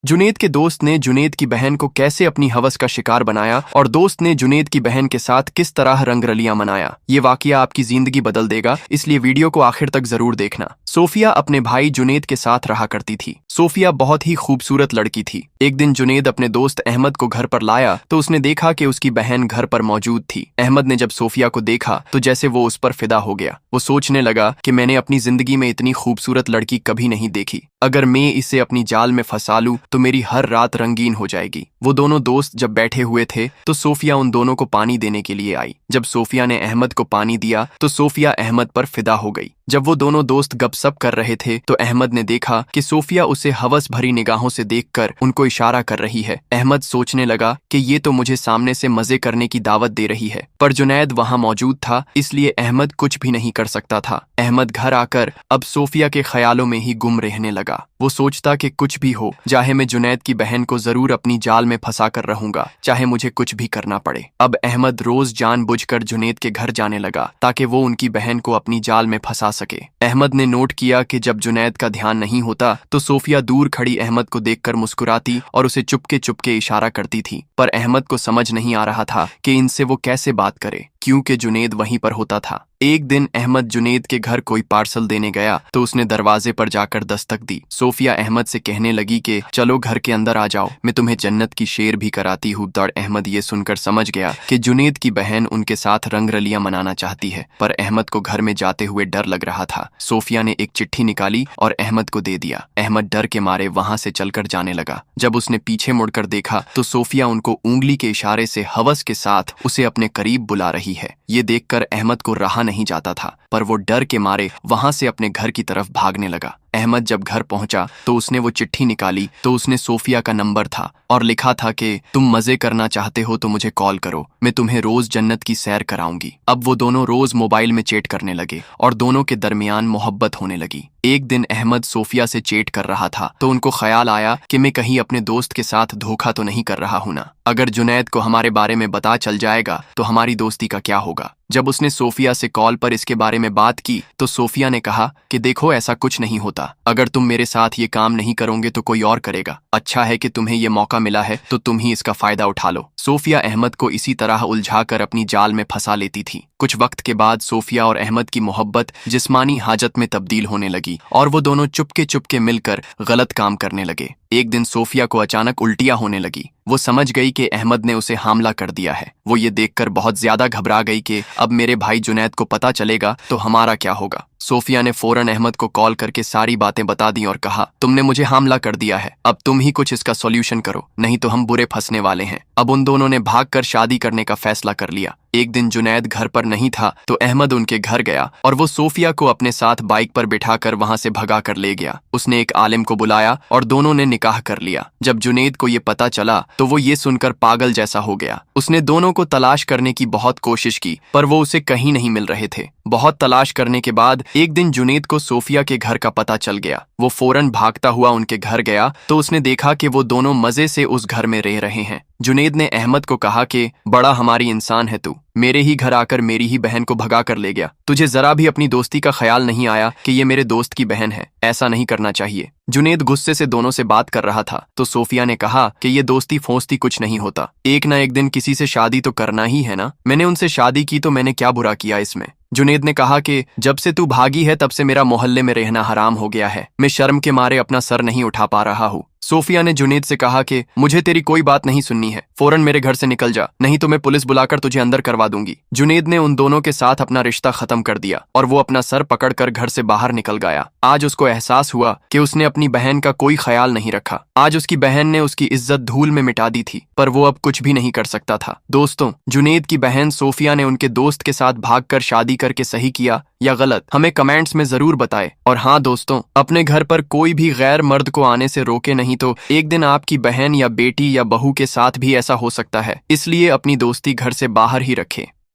जुनेद के दोस्त ने जुनेद की बहन को कैसे अपनी हवस का शिकार बनाया और दोस्त ने जुनेद की बहन के साथ किस तरह रंगरलियां मनाया। ये वाकया आपकी जिंदगी बदल देगा, इसलिए वीडियो को आखिर तक जरूर देखना। सोफिया अपने भाई जुनेद के साथ रहा करती थी। सोफिया बहुत ही खूबसूरत लड़की थी। एक दिन जुनेद अपने दोस्त अहमद को घर पर लाया तो उसने देखा कि उसकी बहन घर पर मौजूद थी। अहमद ने जब सोफिया को देखा तो जैसे वो उस पर फिदा हो गया। वो सोचने लगा कि मैंने अपनी जिंदगी में इतनी खूबसूरत लड़की कभी नहीं देखी। अगर मैं इसे अपनी जाल में फंसा लूं तो मेरी हर रात रंगीन हो जाएगी। वो दोनों दोस्त जब बैठे हुए थे तो सोफिया उन दोनों को पानी देने के लिए आई। जब सोफिया ने अहमद को पानी दिया तो सोफिया अहमद पर फिदा हो गई। जब वो दोनों दोस्त गपशप कर रहे थे तो अहमद ने देखा कि सोफिया उसे हवस भरी निगाहों से देखकर उनको इशारा कर रही है। अहमद सोचने लगा कि ये तो मुझे सामने से मजे करने की दावत दे रही है, पर जुनैद वहां मौजूद था, इसलिए अहमद कुछ भी नहीं कर सकता था। अहमद घर आकर अब सोफिया के ख्यालों में ही गुम रहने लगा। वो सोचता कि कुछ भी हो, चाहे मैं जुनैद की बहन को जरूर अपनी जाल में फंसा कर रहूंगा, चाहे मुझे कुछ भी करना पड़े। अब अहमद रोज जानबूझकर जुनैद के घर जाने लगा ताकि वो उनकी बहन को अपनी जाल में फंसा सके। अहमद ने नोट किया कि जब जुनैद का ध्यान नहीं होता तो सोफिया दूर खड़ी अहमद को देखकर मुस्कुराती और उसे चुपके चुपके इशारा करती थी, पर अहमद को समझ नहीं आ रहा था कि इनसे वो कैसे बात करे, क्योंकि जुनैद वहीं पर होता था। एक दिन अहमद जुनैद के घर कोई पार्सल देने गया तो उसने दरवाजे पर जाकर दस्तक दी। सोफिया अहमद से कहने लगी कि चलो घर के अंदर आ जाओ, मैं तुम्हें जन्नत की शेर भी कराती हूँ। और अहमद ये सुनकर समझ गया कि जुनैद की बहन उनके साथ रंगरलियां मनाना चाहती है, पर अहमद को घर में जाते हुए डर लग रहा था। सोफिया ने एक चिट्ठी निकाली और अहमद को दे दिया। अहमद डर के मारे वहां से चलकर जाने लगा। जब उसने पीछे मुड़कर देखा तो सोफिया उनको उंगली के इशारे से हवस के साथ उसे अपने करीब बुला रही है। ये देखकर अहमद को रहा नहीं जाता था, पर वो डर के मारे वहां से अपने घर की तरफ भागने लगा। अहमद जब घर पहुंचा तो उसने वो चिट्ठी निकाली तो उसने सोफिया का नंबर था और लिखा था कि तुम मजे करना चाहते हो तो मुझे कॉल करो, मैं तुम्हें रोज जन्नत की सैर कराऊंगी। अब वो दोनों रोज मोबाइल में चैट करने लगे और दोनों के दरमियान मोहब्बत होने लगी। एक दिन अहमद सोफिया से चैट कर रहा था तो उनको ख्याल आया कि मैं कहीं अपने दोस्त के साथ धोखा तो नहीं कर रहा हूं ना। अगर जुनैद को हमारे बारे में पता चल जाएगा तो हमारी दोस्ती का क्या होगा। जब उसने सोफिया से कॉल पर इसके बारे में बात की तो सोफिया ने कहा कि देखो, ऐसा कुछ नहीं होता। अगर तुम मेरे साथ ये काम नहीं करोगे तो कोई और करेगा। अच्छा है कि तुम्हें ये मौका मिला है तो तुम ही इसका फायदा उठा लो। सोफिया अहमद को इसी तरह उलझाकर अपनी जाल में फंसा लेती थी। कुछ वक्त के बाद सोफिया और अहमद की मोहब्बत जिस्मानी हाजत में तब्दील होने लगी और वो दोनों चुपके चुपके मिलकर गलत काम करने लगे। एक दिन सोफिया को अचानक उल्टियां होने लगी। वो समझ गई कि अहमद ने उसे हमला कर दिया है। वो ये देखकर बहुत ज्यादा घबरा गई कि अब मेरे भाई जुनैद को पता चलेगा तो हमारा क्या होगा। सोफिया ने फौरन अहमद को कॉल करके सारी बातें बता दी और कहा, तुमने मुझे हमला कर दिया है, अब तुम ही कुछ इसका सॉल्यूशन करो, नहीं तो हम बुरे फंसने वाले हैं। अब उन दोनों ने भागकर शादी करने का फैसला कर लिया। एक दिन जुनैद घर पर नहीं था तो अहमद उनके घर गया और वो सोफिया को अपने साथ बाइक पर बिठाकर वहां से भगा कर ले गया। उसने एक आलिम को बुलाया और दोनों ने निकाह कर लिया। जब जुनैद को ये पता चला तो वो ये सुनकर पागल जैसा हो गया। उसने दोनों को तलाश करने की बहुत कोशिश की, पर वो उसे कहीं नहीं मिल रहे थे। बहुत तलाश करने के बाद एक दिन जुनैद को सोफिया के घर का पता चल गया। वो फौरन भागता हुआ उनके घर गया तो उसने देखा कि वो दोनों मजे से उस घर में रह रहे हैं। जुनैद ने अहमद को कहा कि बड़ा हमारी इंसान है तू, मेरे ही घर आकर मेरी ही बहन को भगा कर ले गया। तुझे जरा भी अपनी दोस्ती का ख्याल नहीं आया कि ये मेरे दोस्त की बहन है, ऐसा नहीं करना चाहिए। जुनैद गुस्से से दोनों से बात कर रहा था तो सोफिया ने कहा कि ये दोस्ती फोस्ती कुछ नहीं होता, एक ना एक दिन किसी से शादी तो करना ही है ना। मैंने उनसे शादी की तो मैंने क्या बुरा किया इसमें। जुनैद ने कहा कि जब से तू भागी है तब से मेरा मोहल्ले में रहना हराम हो गया है, मैं शर्म के मारे अपना सर नहीं उठा पा रहा हूँ। सोफिया ने जुनैद से कहा कि मुझे तेरी कोई बात नहीं सुननी है, फौरन मेरे घर से निकल जा, नहीं तो मैं पुलिस बुलाकर तुझे अंदर करवा दूंगी। जुनैद ने उन दोनों के साथ अपना रिश्ता खत्म कर दिया और वो अपना सर पकड़कर घर से बाहर निकल गया। आज उसको एहसास हुआ कि उसने अपनी बहन का कोई ख्याल नहीं रखा। आज उसकी बहन ने उसकी इज्जत धूल में मिटा दी थी, पर वो अब कुछ भी नहीं कर सकता था। दोस्तों, जुनैद की बहन सोफिया ने उनके दोस्त के साथ भागकर शादी करके सही किया या गलत, हमें कमेंट्स में जरूर बताएं। और हाँ दोस्तों, अपने घर पर कोई भी गैर मर्द को आने से रोके नहीं, तो एक दिन आपकी बहन या बेटी या बहू के साथ भी ऐसा हो सकता है, इसलिए अपनी दोस्ती घर से बाहर ही रखें।